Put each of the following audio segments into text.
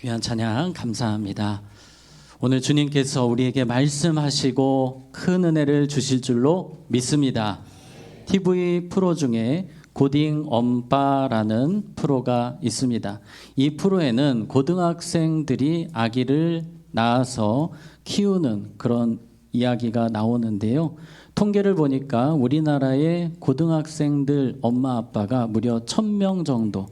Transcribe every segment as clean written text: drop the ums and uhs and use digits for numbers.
귀한 찬양 감사합니다. 오늘 주님께서 우리에게 말씀하시고 큰 은혜를 주실 줄로 믿습니다. TV 프로 중에 고딩 엄빠라는 프로가 있습니다. 이 프로에는 고등학생들이 아기를 낳아서 키우는 그런 이야기가 나오는데요. 통계를 보니까 우리나라의 고등학생들 엄마 아빠가 무려 1000명 정도,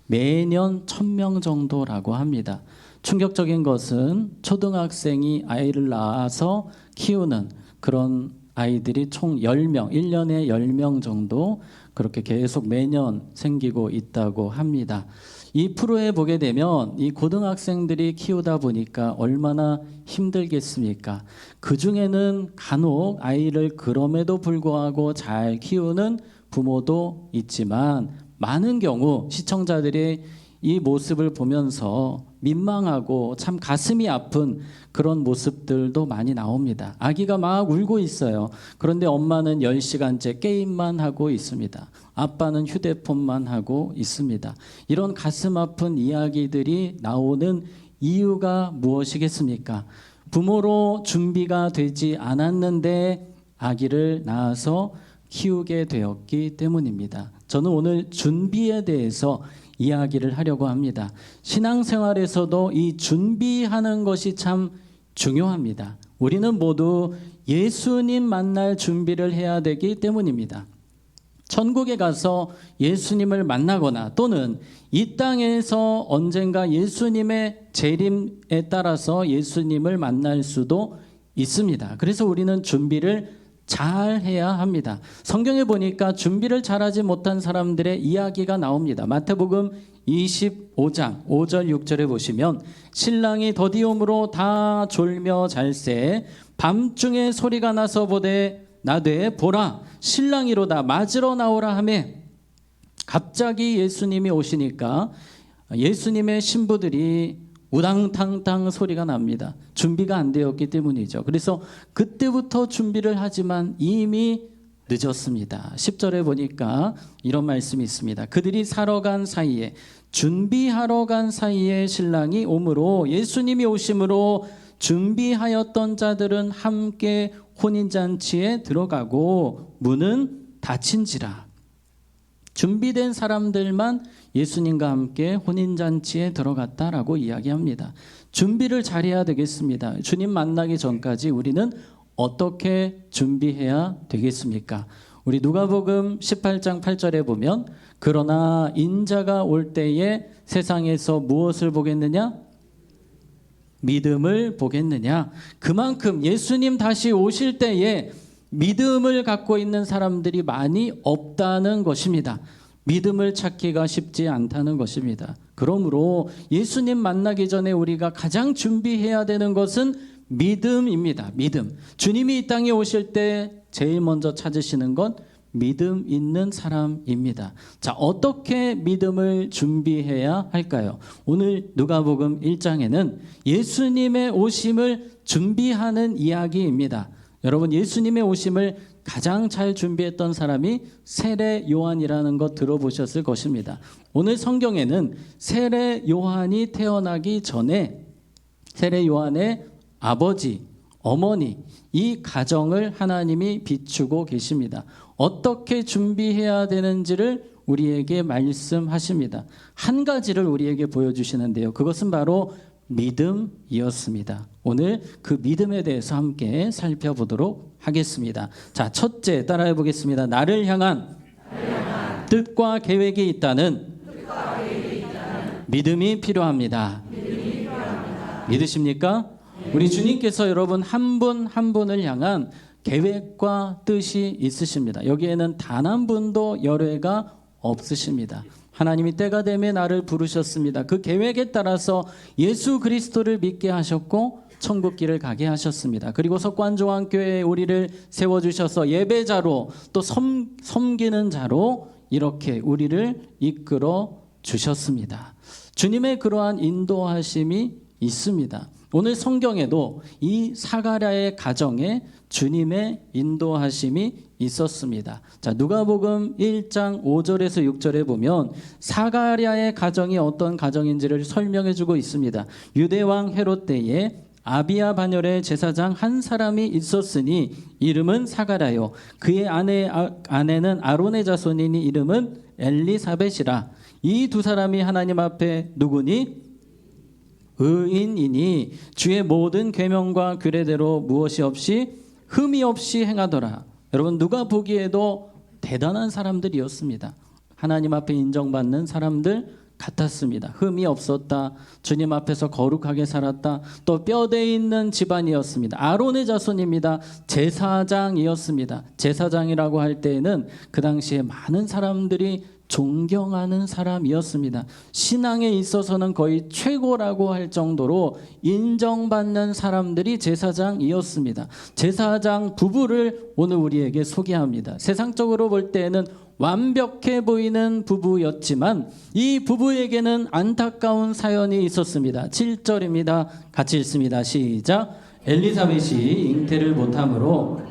매년 1000명 정도라고 합니다. 충격적인 것은 초등학생이 아이를 낳아서 키우는 그런 아이들이 총 10명, 1년에 10명 정도 그렇게 계속 매년 생기고 있다고 합니다. 이 프로에 보게 되면 이 고등학생들이 키우다 보니까 얼마나 힘들겠습니까? 그 중에는 간혹 아이를 그럼에도 불구하고 잘 키우는 부모도 있지만 많은 경우 시청자들이 이 모습을 보면서 민망하고 참 가슴이 아픈 그런 모습들도 많이 나옵니다. 아기가 막 울고 있어요. 그런데 엄마는 10시간째 게임만 하고 있습니다. 아빠는 휴대폰만 하고 있습니다. 이런 가슴 아픈 이야기들이 나오는 이유가 무엇이겠습니까? 부모로 준비가 되지 않았는데 아기를 낳아서 키우게 되었기 때문입니다. 저는 오늘 준비에 대해서 이야기를 하려고 합니다. 신앙생활에서도 이 준비하는 것이 참 중요합니다. 우리는 모두 예수님 만날 준비를 해야 되기 때문입니다. 천국에 가서 예수님을 만나거나 또는 이 땅에서 언젠가 예수님의 재림에 따라서 예수님을 만날 수도 있습니다. 그래서 우리는 준비를 잘 해야 합니다. 성경에 보니까 준비를 잘하지 못한 사람들의 이야기가 나옵니다. 마태복음 25장 5절 6절에 보시면 신랑이 더디움으로 다 졸며 잘새 밤중에 소리가 나서 나되 보라 신랑이로다 맞으러 나오라 하매 갑자기 예수님이 오시니까 예수님의 신부들이 우당탕탕 소리가 납니다. 준비가 안 되었기 때문이죠. 그래서 그때부터 준비를 하지만 이미 늦었습니다. 10절에 보니까 이런 말씀이 있습니다. 그들이 사러 간 사이에 준비하러 간 사이에 신랑이 오므로 예수님이 오심으로 준비하였던 자들은 함께 혼인잔치에 들어가고 문은 닫힌지라. 준비된 사람들만 예수님과 함께 혼인잔치에 들어갔다라고 이야기합니다. 준비를 잘해야 되겠습니다. 주님 만나기 전까지 우리는 어떻게 준비해야 되겠습니까? 우리 누가복음 18장 8절에 보면 그러나 인자가 올 때에 세상에서 무엇을 보겠느냐? 믿음을 보겠느냐? 그만큼 예수님 다시 오실 때에 믿음을 갖고 있는 사람들이 많이 없다는 것입니다. 믿음을 찾기가 쉽지 않다는 것입니다. 그러므로 예수님 만나기 전에 우리가 가장 준비해야 되는 것은 믿음입니다. 믿음. 주님이 이 땅에 오실 때 제일 먼저 찾으시는 건 믿음 있는 사람입니다. 자, 어떻게 믿음을 준비해야 할까요? 오늘 누가복음 1장에는 예수님의 오심을 준비하는 이야기입니다. 여러분, 예수님의 오심을 가장 잘 준비했던 사람이 세례 요한이라는 것 들어보셨을 것입니다. 오늘 성경에는 세례 요한이 태어나기 전에 세례 요한의 아버지, 어머니, 이 가정을 하나님이 비추고 계십니다. 어떻게 준비해야 되는지를 우리에게 말씀하십니다. 한 가지를 우리에게 보여주시는데요. 그것은 바로 믿음이었습니다. 오늘 그 믿음에 대해서 함께 살펴보도록 하겠습니다. 자, 첫째 따라해 보겠습니다. 나를 향한 뜻과 계획이 있다는 믿음이 필요합니다. 믿으십니까? 우리 주님께서 여러분 한 분 한 분을 향한 계획과 뜻이 있으십니다. 여기에는 단 한 분도 열외가 없으십니다. 하나님이 때가 되면 나를 부르셨습니다. 그 계획에 따라서 예수 그리스도를 믿게 하셨고 천국길을 가게 하셨습니다. 그리고 석관조항교회에 우리를 세워주셔서 예배자로 또 섬기는 자로 이렇게 우리를 이끌어 주셨습니다. 주님의 그러한 인도하심이 있습니다. 오늘 성경에도 이 사가랴의 가정에 주님의 인도하심이 있었습니다. 자, 누가복음 1장 5절에서 6절에 보면 사가랴의 가정이 어떤 가정인지를 설명해 주고 있습니다. 유대왕 헤롯 때에 아비야 반열에 제사장 한 사람이 있었으니 이름은 사가랴요. 그의 아내는 아론의 자손이니 이름은 엘리사벳이라. 이 두 사람이 하나님 앞에 누구니? 의인이니 주의 모든 계명과 규례대로 무엇이 없이 흠이 없이 행하더라. 여러분, 누가 보기에도 대단한 사람들이었습니다. 하나님 앞에 인정받는 사람들 같았습니다. 흠이 없었다. 주님 앞에서 거룩하게 살았다. 또 뼈대 있는 집안이었습니다. 아론의 자손입니다. 제사장이었습니다. 제사장이라고 할 때에는 그 당시에 많은 사람들이 존경하는 사람이었습니다. 신앙에 있어서는 거의 최고라고 할 정도로 인정받는 사람들이 제사장이었습니다. 제사장 부부를 오늘 우리에게 소개합니다. 세상적으로 볼 때에는 완벽해 보이는 부부였지만 이 부부에게는 안타까운 사연이 있었습니다. 7절입니다. 같이 읽습니다. 시작. 엘리사벳이 잉태를 못함으로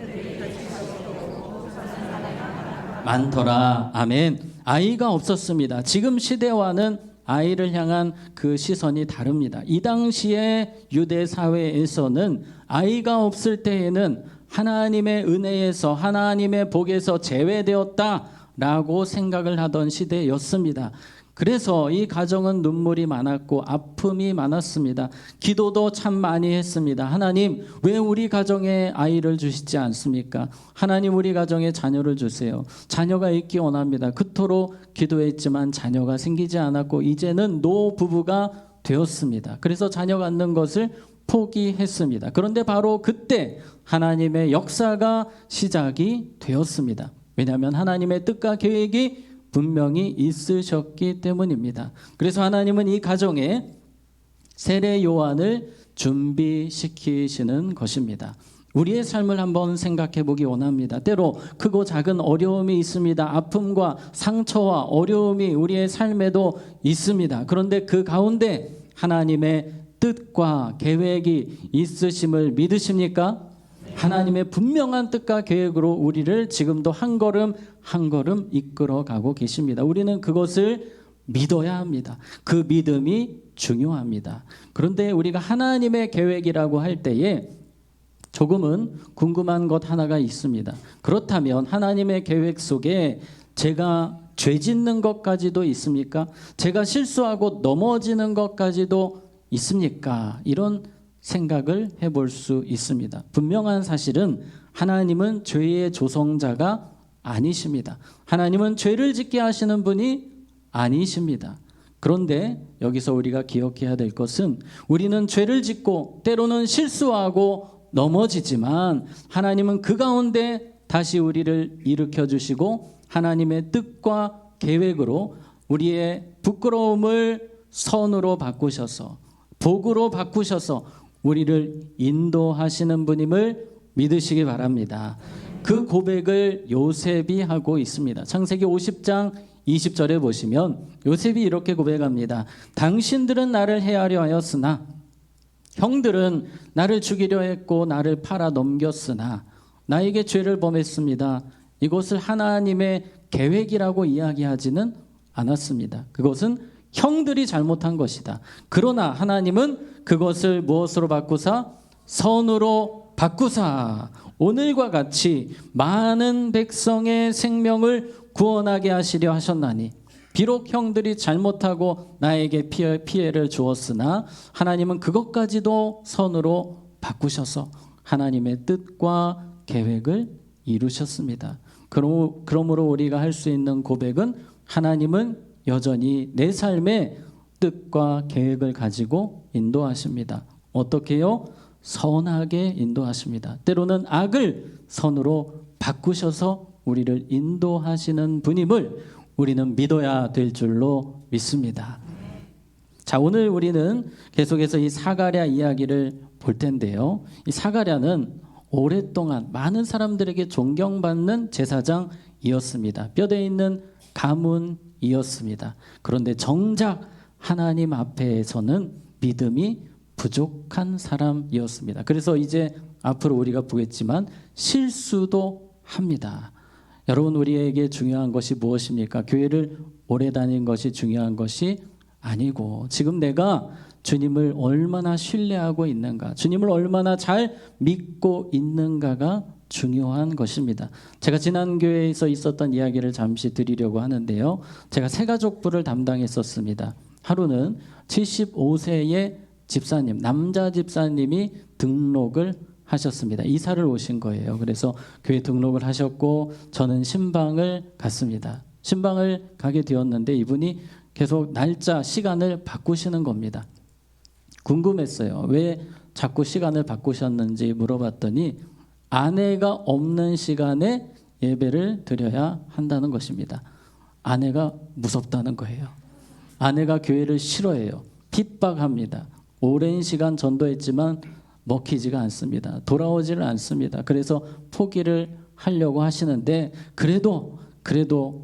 많더라. 아멘. 아이가 없었습니다. 지금 시대와는 아이를 향한 그 시선이 다릅니다. 이 당시에 유대 사회에서는 아이가 없을 때에는 하나님의 은혜에서 하나님의 복에서 제외되었다라고 생각을 하던 시대였습니다. 그래서 이 가정은 눈물이 많았고 아픔이 많았습니다. 기도도 참 많이 했습니다. 하나님, 왜 우리 가정에 아이를 주시지 않습니까? 하나님, 우리 가정에 자녀를 주세요. 자녀가 있기 원합니다. 그토록 기도했지만 자녀가 생기지 않았고 이제는 노부부가 되었습니다. 그래서 자녀 갖는 것을 포기했습니다. 그런데 바로 그때 하나님의 역사가 시작이 되었습니다. 왜냐하면 하나님의 뜻과 계획이 분명히 있으셨기 때문입니다. 그래서 하나님은 이 가정에 세례 요한을 준비시키시는 것입니다. 우리의 삶을 한번 생각해 보기 원합니다. 때로 크고 작은 어려움이 있습니다. 아픔과 상처와 어려움이 우리의 삶에도 있습니다. 그런데 그 가운데 하나님의 뜻과 계획이 있으심을 믿으십니까? 하나님의 분명한 뜻과 계획으로 우리를 지금도 한 걸음 한 걸음 이끌어가고 계십니다. 우리는 그것을 믿어야 합니다. 그 믿음이 중요합니다. 그런데 우리가 하나님의 계획이라고 할 때에 조금은 궁금한 것 하나가 있습니다. 그렇다면 하나님의 계획 속에 제가 죄 짓는 것까지도 있습니까? 제가 실수하고 넘어지는 것까지도 있습니까? 이런 생각을 해볼 수 있습니다. 분명한 사실은 하나님은 죄의 조성자가 아니십니다. 하나님은 죄를 짓게 하시는 분이 아니십니다. 그런데 여기서 우리가 기억해야 될 것은 우리는 죄를 짓고 때로는 실수하고 넘어지지만 하나님은 그 가운데 다시 우리를 일으켜 주시고 하나님의 뜻과 계획으로 우리의 부끄러움을 선으로 바꾸셔서 복으로 바꾸셔서 우리를 인도하시는 분임을 믿으시기 바랍니다. 그 고백을 요셉이 하고 있습니다. 창세기 50장 20절에 보시면 요셉이 이렇게 고백합니다. 당신들은 나를 해하려 하였으나 형들은 나를 죽이려 했고 나를 팔아 넘겼으나 나에게 죄를 범했습니다. 이것을 하나님의 계획이라고 이야기하지는 않았습니다. 그것은 형들이 잘못한 것이다. 그러나 하나님은 그것을 무엇으로 바꾸사? 선으로 바꾸사 오늘과 같이 많은 백성의 생명을 구원하게 하시려 하셨나니 비록 형들이 잘못하고 나에게 피해를 주었으나 하나님은 그것까지도 선으로 바꾸셔서 하나님의 뜻과 계획을 이루셨습니다. 그러므로 우리가 할 수 있는 고백은 하나님은 여전히 내 삶의 뜻과 계획을 가지고 인도하십니다. 어떻게요? 선하게 인도하십니다. 때로는 악을 선으로 바꾸셔서 우리를 인도하시는 분임을 우리는 믿어야 될 줄로 믿습니다. 자, 오늘 우리는 계속해서 이 사가랴 이야기를 볼 텐데요. 이 사가랴는 오랫동안 많은 사람들에게 존경받는 제사장이었습니다. 뼈대 있는 가문이었습니다. 그런데 정작 하나님 앞에서는 믿음이 부족한 사람이었습니다. 그래서 이제 앞으로 우리가 보겠지만 실수도 합니다. 여러분, 우리에게 중요한 것이 무엇입니까? 교회를 오래 다닌 것이 중요한 것이 아니고, 지금 내가 주님을 얼마나 신뢰하고 있는가, 주님을 얼마나 잘 믿고 있는가가 중요한 것입니다. 제가 지난 교회에서 있었던 이야기를 잠시 드리려고 하는데요. 제가 새가족부를 담당했었습니다. 하루는 75세의 집사님, 남자 집사님이 등록을 하셨습니다. 이사를 오신 거예요. 그래서 교회 등록을 하셨고 저는 신방을 갔습니다. 신방을 가게 되었는데 이분이 계속 날짜, 시간을 바꾸시는 겁니다. 궁금했어요. 왜 자꾸 시간을 바꾸셨는지 물어봤더니 아내가 없는 시간에 예배를 드려야 한다는 것입니다. 아내가 무섭다는 거예요. 아내가 교회를 싫어해요. 핍박합니다. 오랜 시간 전도했지만 먹히지가 않습니다. 돌아오지를 않습니다. 그래서 포기를 하려고 하시는데 그래도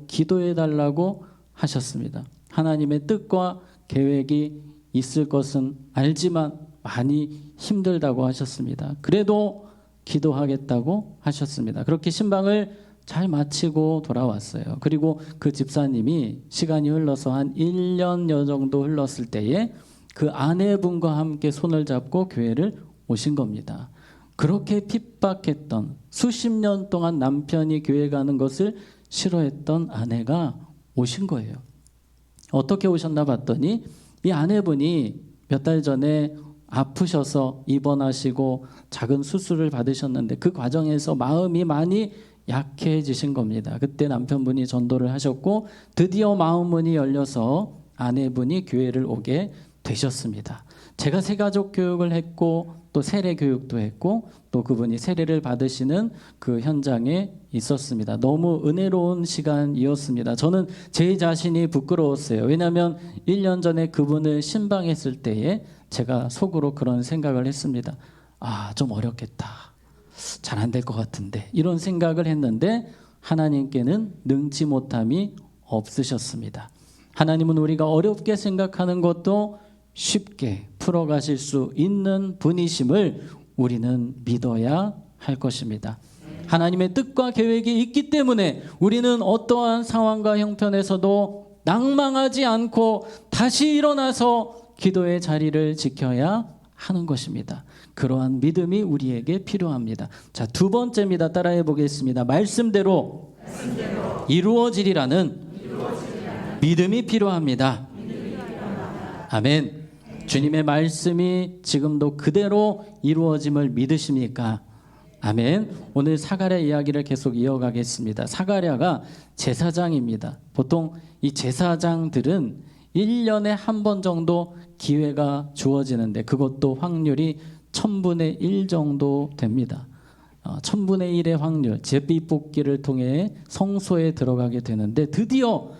기도해 달라고 하셨습니다. 하나님의 뜻과 계획이 있을 것은 알지만 많이 힘들다고 하셨습니다. 그래도 기도하겠다고 하셨습니다. 그렇게 신방을 잘 마치고 돌아왔어요. 그리고 그 집사님이 시간이 흘러서 한 1년여 정도 흘렀을 때에 그 아내분과 함께 손을 잡고 교회를 오신 겁니다. 그렇게 핍박했던, 수십 년 동안 남편이 교회 가는 것을 싫어했던 아내가 오신 거예요. 어떻게 오셨나 봤더니 이 아내분이 몇 달 전에 아프셔서 입원하시고 작은 수술을 받으셨는데 그 과정에서 마음이 많이 약해지신 겁니다. 그때 남편분이 전도를 하셨고 드디어 마음 문이 열려서 아내분이 교회를 오게 되셨습니다. 제가 새가족 교육을 했고 또 세례 교육도 했고 또 그분이 세례를 받으시는 그 현장에 있었습니다. 너무 은혜로운 시간이었습니다. 저는 제 자신이 부끄러웠어요. 왜냐하면 1년 전에 그분을 신방했을 때에 제가 속으로 그런 생각을 했습니다. 좀 어렵겠다. 잘 안 될 것 같은데. 이런 생각을 했는데 하나님께는 능치 못함이 없으셨습니다. 하나님은 우리가 어렵게 생각하는 것도 쉽게 풀어가실 수 있는 분이심을 우리는 믿어야 할 것입니다. 하나님의 뜻과 계획이 있기 때문에 우리는 어떠한 상황과 형편에서도 낭망하지 않고 다시 일어나서 기도의 자리를 지켜야 하는 것입니다. 그러한 믿음이 우리에게 필요합니다. 자, 두 번째입니다. 따라해 보겠습니다. 말씀대로 이루어지리라는 믿음이 필요합니다. 아멘. 주님의 말씀이 지금도 그대로 이루어짐을 믿으십니까? 아멘. 오늘 사가랴 이야기를 계속 이어가겠습니다. 사가랴가 제사장입니다. 보통 이 제사장들은 1년에 한 번 정도 기회가 주어지는데 그것도 확률이 1000분의 1 정도 됩니다. 1000분의 1의 확률, 제비뽑기를 통해 성소에 들어가게 되는데 드디어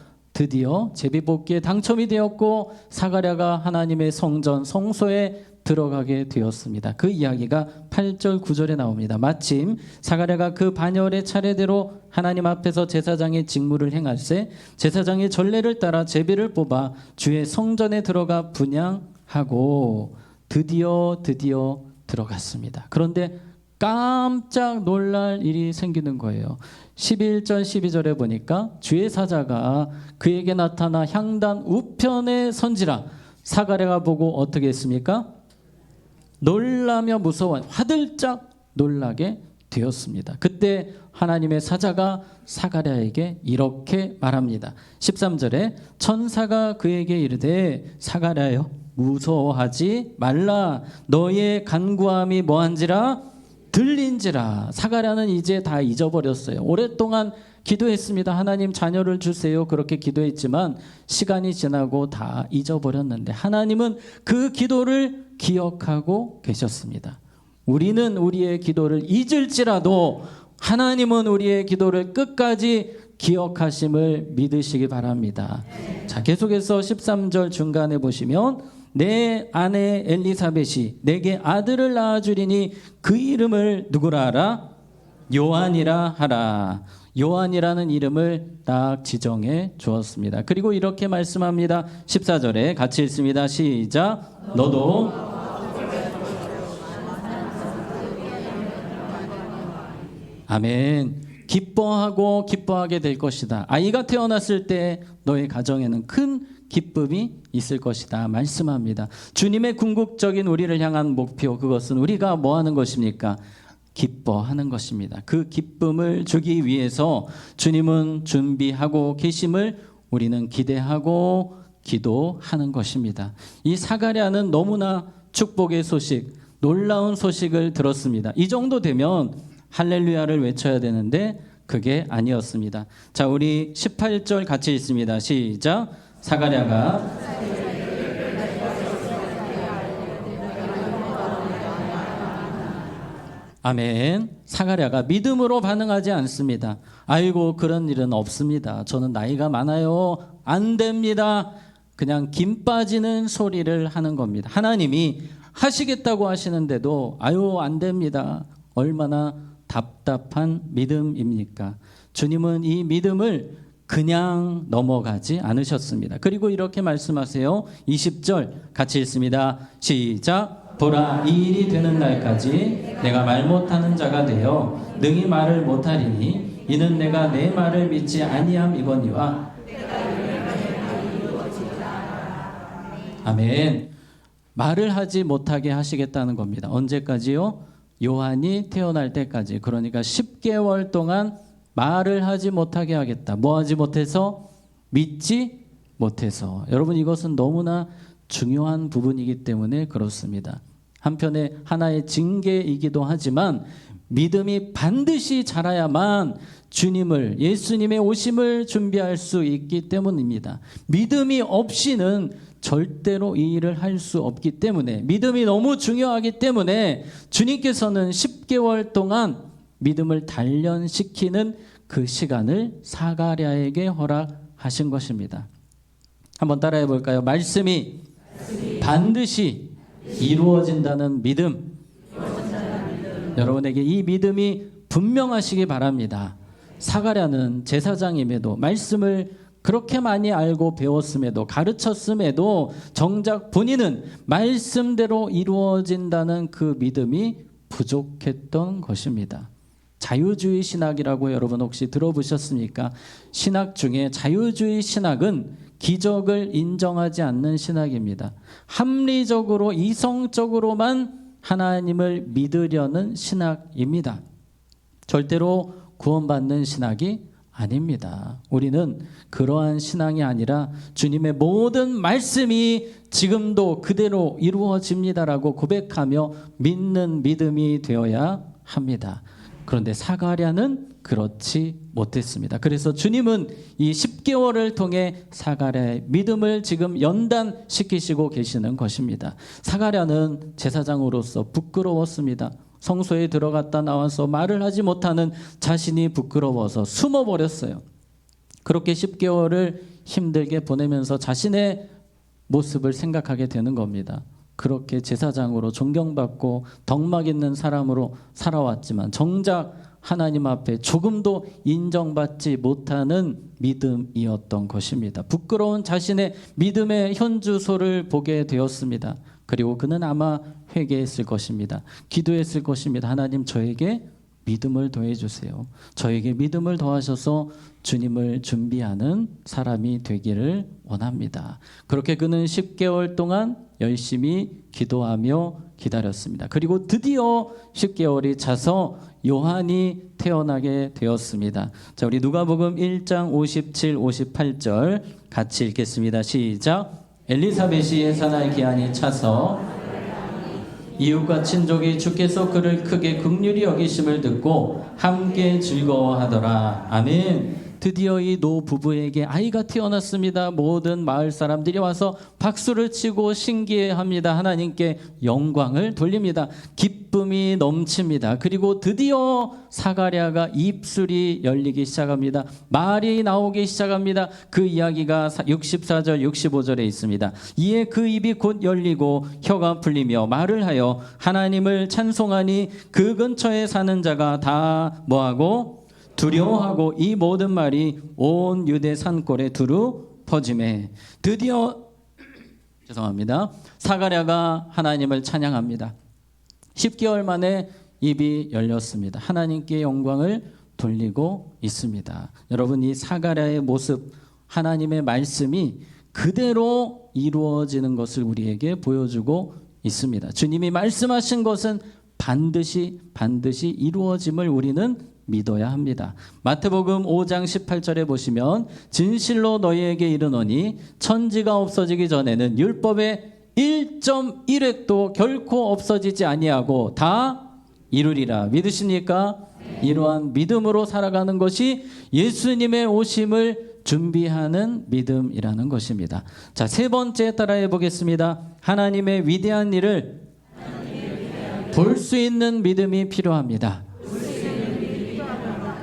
제비뽑기에 당첨이 되었고 사가랴가 하나님의 성전 성소에 들어가게 되었습니다. 그 이야기가 8절 9절에 나옵니다. 마침 사가랴가 그 반열의 차례대로 하나님 앞에서 제사장의 직무를 행할세 제사장의 전례를 따라 제비를 뽑아 주의 성전에 들어가 분향하고 드디어 들어갔습니다. 그런데 깜짝 놀랄 일이 생기는 거예요. 11절 12절에 보니까 주의 사자가 그에게 나타나 향단 우편에 선지라 사가랴가 보고 어떻게 했습니까? 놀라며 무서워 화들짝 놀라게 되었습니다. 그때 하나님의 사자가 사가랴에게 이렇게 말합니다. 13절에 천사가 그에게 이르되 사가랴여 무서워하지 말라 너의 간구함이 뭐한지라 들린지라. 사가랴는 이제 다 잊어버렸어요. 오랫동안 기도했습니다. 하나님 자녀를 주세요. 그렇게 기도했지만 시간이 지나고 다 잊어버렸는데 하나님은 그 기도를 기억하고 계셨습니다. 우리는 우리의 기도를 잊을지라도 하나님은 우리의 기도를 끝까지 기억하심을 믿으시기 바랍니다. 자, 계속해서 13절 중간에 보시면 내 아내 엘리사벳이 내게 아들을 낳아주리니 그 이름을 누구라 하라? 요한이라 하라. 요한이라는 이름을 딱 지정해 주었습니다. 그리고 이렇게 말씀합니다. 14절에 같이 읽습니다. 시작. 너도 아멘. 기뻐하게 될 것이다. 아이가 태어났을 때 너의 가정에는 큰 기쁨이 있을 것이다 말씀합니다. 주님의 궁극적인 우리를 향한 목표, 그것은 우리가 뭐 하는 것입니까? 기뻐하는 것입니다. 그 기쁨을 주기 위해서 주님은 준비하고 계심을 우리는 기대하고 기도하는 것입니다. 이 사가랴는 너무나 축복의 소식, 놀라운 소식을 들었습니다. 이 정도 되면 할렐루야를 외쳐야 되는데 그게 아니었습니다. 자, 우리 18절 같이 읽습니다. 시작. 사가랴가 아멘. 사가랴가 믿음으로 반응하지 않습니다. 아이고, 그런 일은 없습니다. 저는 나이가 많아요. 안 됩니다. 그냥 김 빠지는 소리를 하는 겁니다. 하나님이 하시겠다고 하시는데도 아유, 안 됩니다. 얼마나 답답한 믿음입니까? 주님은 이 믿음을 그냥 넘어가지 않으셨습니다. 그리고 이렇게 말씀하세요. 20절 같이 읽습니다. 시작. 보라, 이 일이 되는 날까지 내가 말 못하는 자가 되어 능히 말을 못하리니 이는 내가 내 말을 믿지 아니함이거니와. 아멘. 말을 하지 못하게 하시겠다는 겁니다. 언제까지요? 요한이 태어날 때까지. 그러니까 10개월 동안 말을 하지 못하게 하겠다. 뭐 하지 못해서? 믿지 못해서. 여러분, 이것은 너무나 중요한 부분이기 때문에 그렇습니다. 한편에 하나의 징계이기도 하지만 믿음이 반드시 자라야만 주님을, 예수님의 오심을 준비할 수 있기 때문입니다. 믿음이 없이는 절대로 이 일을 할 수 없기 때문에, 믿음이 너무 중요하기 때문에 주님께서는 10개월 동안 믿음을 단련시키는 그 시간을 사가랴에게 허락하신 것입니다. 한번 따라해 볼까요? 말씀이 반드시 이루어진다는 믿음. 여러분에게 이 믿음이 분명하시기 바랍니다. 사가랴는 제사장임에도, 말씀을 그렇게 많이 알고 배웠음에도, 가르쳤음에도 정작 본인은 말씀대로 이루어진다는 그 믿음이 부족했던 것입니다. 자유주의 신학이라고 여러분 혹시 들어보셨습니까? 신학 중에 자유주의 신학은 기적을 인정하지 않는 신학입니다. 합리적으로, 이성적으로만 하나님을 믿으려는 신학입니다. 절대로 구원받는 신학이 아닙니다. 우리는 그러한 신앙이 아니라 주님의 모든 말씀이 지금도 그대로 이루어집니다라고 고백하며 믿는 믿음이 되어야 합니다. 그런데 사가랴는 그렇지 못했습니다. 그래서 주님은 이 10개월을 통해 사가랴의 믿음을 지금 연단시키시고 계시는 것입니다. 사가랴는 제사장으로서 부끄러웠습니다. 성소에 들어갔다 나와서 말을 하지 못하는 자신이 부끄러워서 숨어버렸어요. 그렇게 10개월을 힘들게 보내면서 자신의 모습을 생각하게 되는 겁니다. 그렇게 제사장으로 존경받고 덕막 있는 사람으로 살아왔지만 정작 하나님 앞에 조금도 인정받지 못하는 믿음이었던 것입니다. 부끄러운 자신의 믿음의 현주소를 보게 되었습니다. 그리고 그는 아마 회개했을 것입니다. 기도했을 것입니다. 하나님, 저에게 믿음을 더해주세요. 저에게 믿음을 더하셔서 주님을 준비하는 사람이 되기를 원합니다. 그렇게 그는 10개월 동안 열심히 기도하며 기다렸습니다. 그리고 드디어 10개월이 차서 요한이 태어나게 되었습니다. 자, 우리 누가복음 1장 57, 58절 같이 읽겠습니다. 시작. 엘리사벳이 예산할 기한이 차서 이웃과 친족이 주께서 그를 크게 긍휼히 여기심을 듣고 함께 즐거워하더라. 아멘. 드디어 이 노 부부에게 아이가 태어났습니다. 모든 마을 사람들이 와서 박수를 치고 신기해합니다. 하나님께 영광을 돌립니다. 기쁨이 넘칩니다. 그리고 드디어 사가랴가 입술이 열리기 시작합니다. 말이 나오기 시작합니다. 그 이야기가 64절 65절에 있습니다. 이에 그 입이 곧 열리고 혀가 풀리며 말을 하여 하나님을 찬송하니 그 근처에 사는 자가 다 뭐하고 두려워하고 이 모든 말이 온 유대 산골에 두루 퍼지매 드디어 사가랴가 하나님을 찬양합니다. 10개월 만에 입이 열렸습니다. 하나님께 영광을 돌리고 있습니다. 여러분, 이 사가랴의 모습, 하나님의 말씀이 그대로 이루어지는 것을 우리에게 보여주고 있습니다. 주님이 말씀하신 것은 반드시 이루어짐을 우리는 믿어야 합니다. 마태복음 5장 18절에 보시면 진실로 너희에게 이르노니 천지가 없어지기 전에는 율법의 1.1획도 결코 없어지지 아니하고 다 이루리라. 믿으십니까? 이러한 믿음으로 살아가는 것이 예수님의 오심을 준비하는 믿음이라는 것입니다. 자, 세 번째 따라해 보겠습니다. 하나님의 위대한 일을 볼 수 있는 믿음이 필요합니다.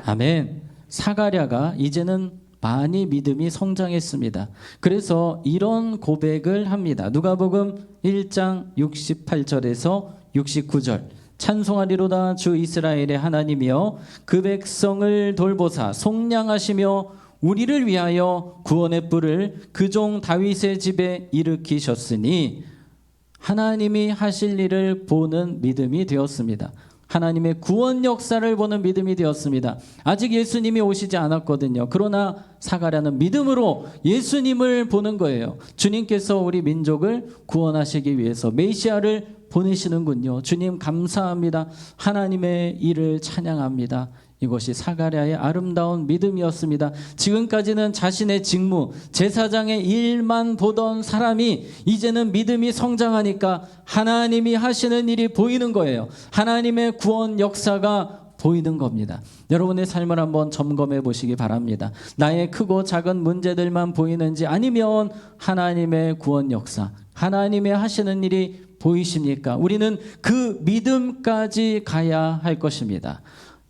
아멘. 사가랴가 이제는 많이 믿음이 성장했습니다. 그래서 이런 고백을 합니다. 누가복음 1장 68절에서 69절. 찬송하리로다 주 이스라엘의 하나님이여 그 백성을 돌보사 속량하시며 우리를 위하여 구원의 뿔을 그 종 다윗의 집에 일으키셨으니 하나님이 하실 일을 보는 믿음이 되었습니다. 하나님의 구원 역사를 보는 믿음이 되었습니다. 아직 예수님이 오시지 않았거든요. 그러나 사가랴는 믿음으로 예수님을 보는 거예요. 주님께서 우리 민족을 구원하시기 위해서 메시아를 보내시는군요. 주님 감사합니다. 하나님의 일을 찬양합니다. 이것이 사가랴의 아름다운 믿음이었습니다. 지금까지는 자신의 직무, 제사장의 일만 보던 사람이 이제는 믿음이 성장하니까 하나님이 하시는 일이 보이는 거예요. 하나님의 구원 역사가 보이는 겁니다. 여러분의 삶을 한번 점검해 보시기 바랍니다. 나의 크고 작은 문제들만 보이는지 아니면 하나님의 구원 역사, 하나님의 하시는 일이 보이십니까? 우리는 그 믿음까지 가야 할 것입니다.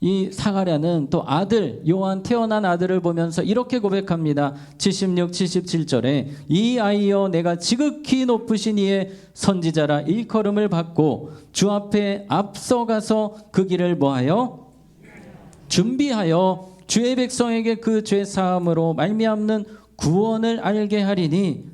이 사가랴는 또 아들, 요한 태어난 아들을 보면서 이렇게 고백합니다. 76, 77절에 이 아이여 내가 지극히 높으신 이의 선지자라 일컬음을 받고 주 앞에 앞서가서 그 길을 뭐하여? 준비하여 주의 백성에게 그 죄 사함으로 말미암는 구원을 알게 하리니.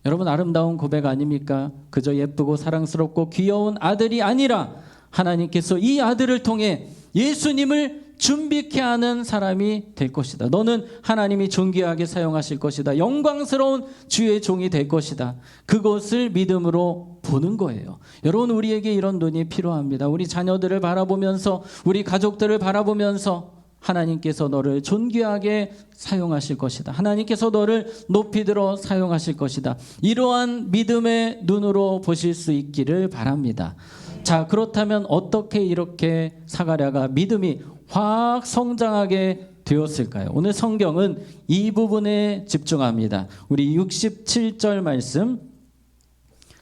여러분, 아름다운 고백 아닙니까? 그저 예쁘고 사랑스럽고 귀여운 아들이 아니라 하나님께서 이 아들을 통해 예수님을 준비케 하는 사람이 될 것이다. 너는 하나님이 존귀하게 사용하실 것이다. 영광스러운 주의 종이 될 것이다. 그것을 믿음으로 보는 거예요. 여러분, 우리에게 이런 눈이 필요합니다. 우리 자녀들을 바라보면서, 우리 가족들을 바라보면서 하나님께서 너를 존귀하게 사용하실 것이다. 하나님께서 너를 높이 들어 사용하실 것이다. 이러한 믿음의 눈으로 보실 수 있기를 바랍니다. 자, 그렇다면 어떻게 이렇게 사가랴가 믿음이 확 성장하게 되었을까요? 오늘 성경은 이 부분에 집중합니다. 우리 67절 말씀.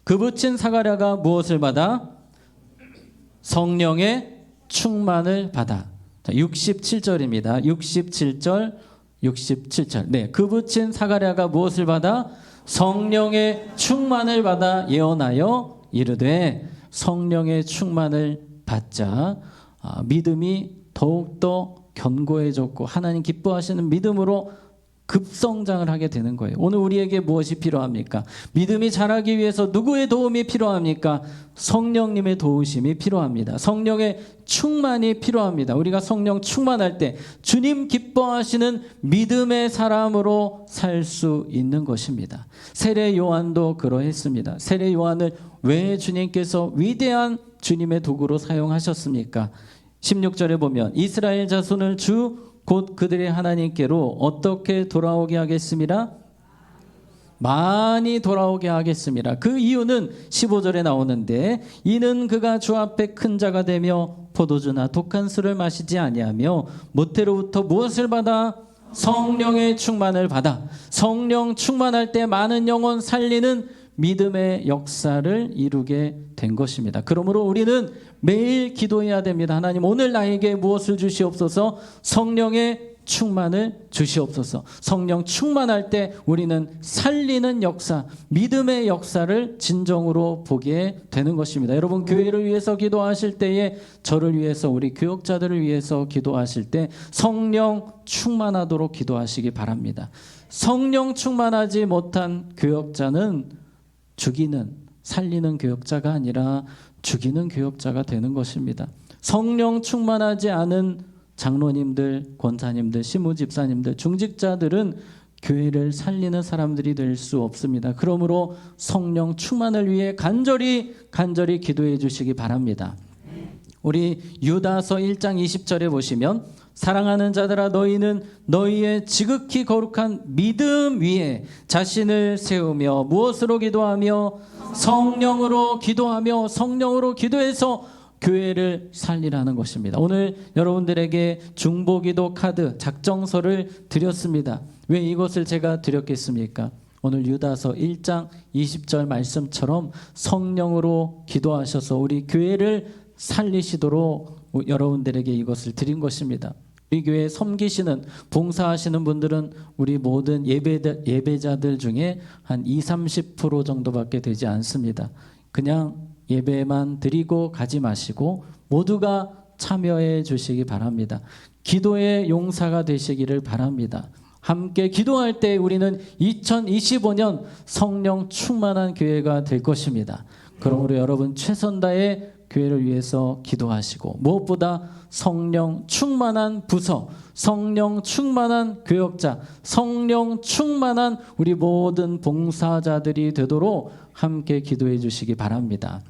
그 붙인 사가랴가 무엇을 받아? 성령의 충만을 받아. 자, 67절입니다. 67절. 네, 그 붙인 사가랴가 무엇을 받아? 성령의 충만을 받아 예언하여 이르되. 성령의 충만을 받자 믿음이 더욱더 견고해졌고 하나님 기뻐하시는 믿음으로 급성장을 하게 되는 거예요. 오늘 우리에게 무엇이 필요합니까? 믿음이 자라기 위해서 누구의 도움이 필요합니까? 성령님의 도우심이 필요합니다. 성령의 충만이 필요합니다. 우리가 성령 충만할 때 주님 기뻐하시는 믿음의 사람으로 살 수 있는 것입니다. 세례 요한도 그러했습니다. 세례 요한을 왜 주님께서 위대한 주님의 도구로 사용하셨습니까? 16절에 보면 이스라엘 자손을 주 곧 그들의 하나님께로 어떻게 돌아오게 하겠습니다? 많이 돌아오게 하겠습니다. 그 이유는 15절에 나오는데 이는 그가 주 앞에 큰 자가 되며 포도주나 독한 술을 마시지 아니하며 모태로부터 무엇을 받아? 성령의 충만을 받아. 성령 충만할 때 많은 영혼 살리는 믿음의 역사를 이루게 된 것입니다. 그러므로 우리는 매일 기도해야 됩니다. 하나님, 오늘 나에게 무엇을 주시옵소서? 성령의 충만을 주시옵소서. 성령 충만할 때 우리는 살리는 역사, 믿음의 역사를 진정으로 보게 되는 것입니다. 여러분, 교회를 위해서 기도하실 때에 저를 위해서, 우리 교역자들을 위해서 기도하실 때 성령 충만하도록 기도하시기 바랍니다. 성령 충만하지 못한 교역자는 죽이는, 살리는 교역자가 아니라 죽이는 교역자가 되는 것입니다. 성령 충만하지 않은 장로님들, 권사님들, 시무집사님들, 중직자들은 교회를 살리는 사람들이 될 수 없습니다. 그러므로 성령 충만을 위해 간절히 기도해 주시기 바랍니다. 우리 유다서 1장 20절에 보시면 사랑하는 자들아 너희는 너희의 지극히 거룩한 믿음 위에 자신을 세우며 무엇으로 기도하며 성령으로 기도해서 교회를 살리라는 것입니다. 오늘 여러분들에게 중보기도 카드 작정서를 드렸습니다. 왜 이것을 제가 드렸겠습니까? 오늘 유다서 1장 20절 말씀처럼 성령으로 기도하셔서 우리 교회를 살리시도록 여러분들에게 이것을 드린 것입니다. 우리 교회에 섬기시는 봉사하시는 분들은 우리 모든 예배자들 중에 한 20-30% 정도밖에 되지 않습니다. 그냥 예배만 드리고 가지 마시고 모두가 참여해 주시기 바랍니다. 기도의 용사가 되시기를 바랍니다. 함께 기도할 때 우리는 2025년 성령 충만한 교회가 될 것입니다. 그러므로 여러분 최선 다해 교회를 위해서 기도하시고 무엇보다 성령 충만한 부서, 성령 충만한 교역자, 성령 충만한 우리 모든 봉사자들이 되도록 함께 기도해 주시기 바랍니다.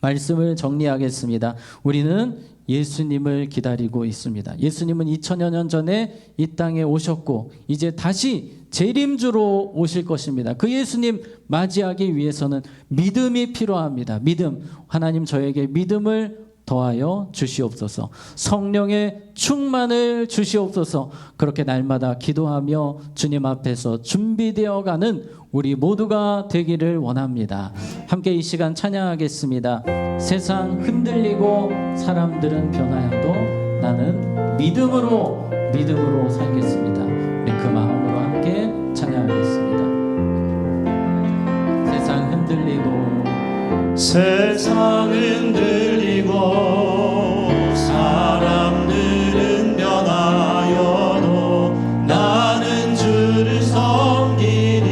말씀을 정리하겠습니다. 우리는 예수님을 기다리고 있습니다. 예수님은 2000여 년 전에 이 땅에 오셨고 이제 다시 재림주로 오실 것입니다. 그 예수님 맞이하기 위해서는 믿음이 필요합니다. 믿음. 하나님 저에게 믿음을 더하여 주시옵소서. 성령의 충만을 주시옵소서. 그렇게 날마다 기도하며 주님 앞에서 준비되어가는 우리 모두가 되기를 원합니다. 함께 이 시간 찬양하겠습니다. 세상 흔들리고 사람들은 변하여도 나는 믿음으로 살겠습니다. 우리 그 마음으로 함께 찬양하겠습니다. 세상 흔들리고 사람들은 변하여도 나는 주를 섬기니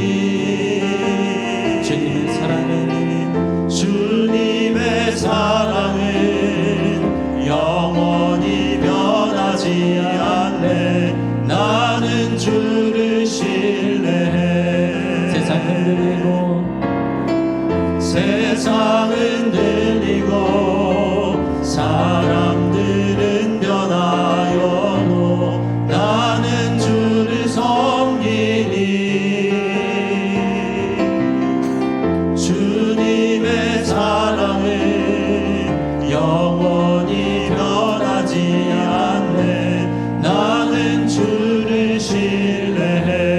주님의 사랑은 영원히 변하지 않네. 나는 주를 신뢰해. 세상 흔들리고 사람들은 변하여도 나는 주를 섬기니 주님의 사랑은 영원히 변하지 않네. 나는 주를 신뢰해.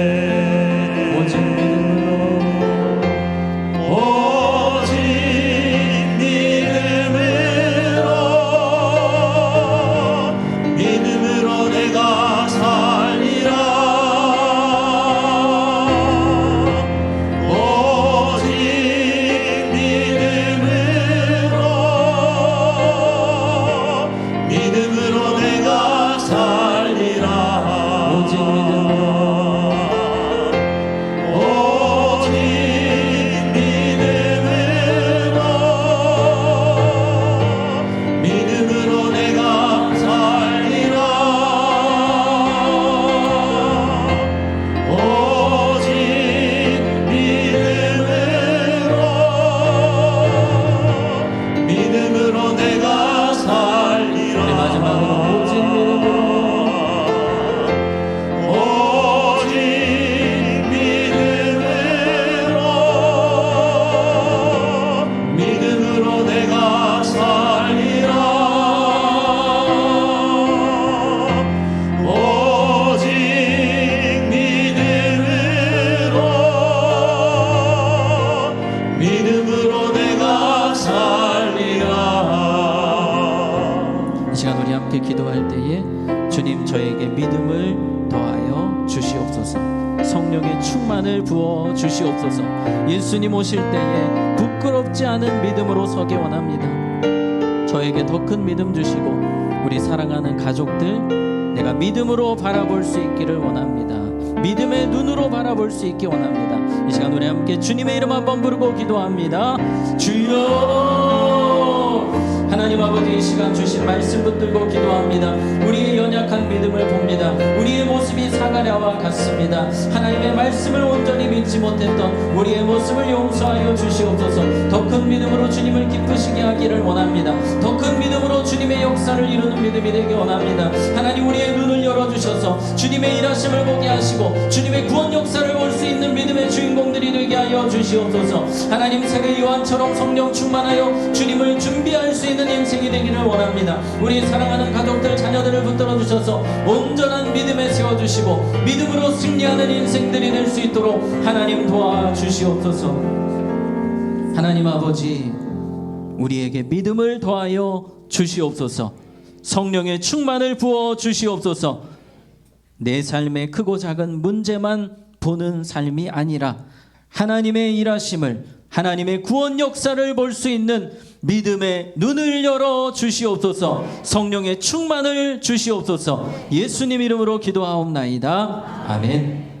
기도할 때에 주님 저에게 믿음을 더하여 주시옵소서. 성령의 충만을 부어 주시옵소서. 예수님 오실 때에 부끄럽지 않은 믿음으로 서기 원합니다. 저에게 더 큰 믿음 주시고 우리 사랑하는 가족들 내가 믿음으로 바라볼 수 있기를 원합니다. 믿음의 눈으로 바라볼 수 있기 원합니다. 이 시간 우리 함께 주님의 이름 한번 부르고 기도합니다. 주여. 하나님 아버지 이 시간 주신 말씀 붙들고 기도합니다. 우리 연약한 믿음을 봅니다. 우리의 모습이 사가랴와 같습니다. 하나님의 말씀을 온전히 믿지 못했던 우리의 모습을 용서하여 주시옵소서. 더 큰 믿음으로 주님을 기쁘시게 하기를 원합니다. 더 큰 믿음으로 주님의 역사를 이루는 믿음이 되기 원합니다. 하나님, 우리의 눈을 열어주셔서 주님의 일하심을 보게 하시고 주님의 구원 역사를 볼 수 있는 믿음의 주인공들이 되게 하여 주시옵소서. 하나님, 세례 요한처럼 성령 충만하여 주님을 준비할 수 있는 인생이 되기를 원합니다. 우리 사랑하는 가족들, 자녀들을 붙들어 주셔서 온전한 믿음에 세워주시고 믿음으로 승리하는 인생들이 될 수 있도록 하나님 도와주시옵소서. 하나님 아버지, 우리에게 믿음을 더하여 주시옵소서. 성령의 충만을 부어 주시옵소서. 내 삶의 크고 작은 문제만 보는 삶이 아니라 하나님의 일하심을, 하나님의 구원 역사를 볼 수 있는 믿음의 눈을 열어 주시옵소서. 성령의 충만을 주시옵소서. 예수님 이름으로 기도하옵나이다. 아멘.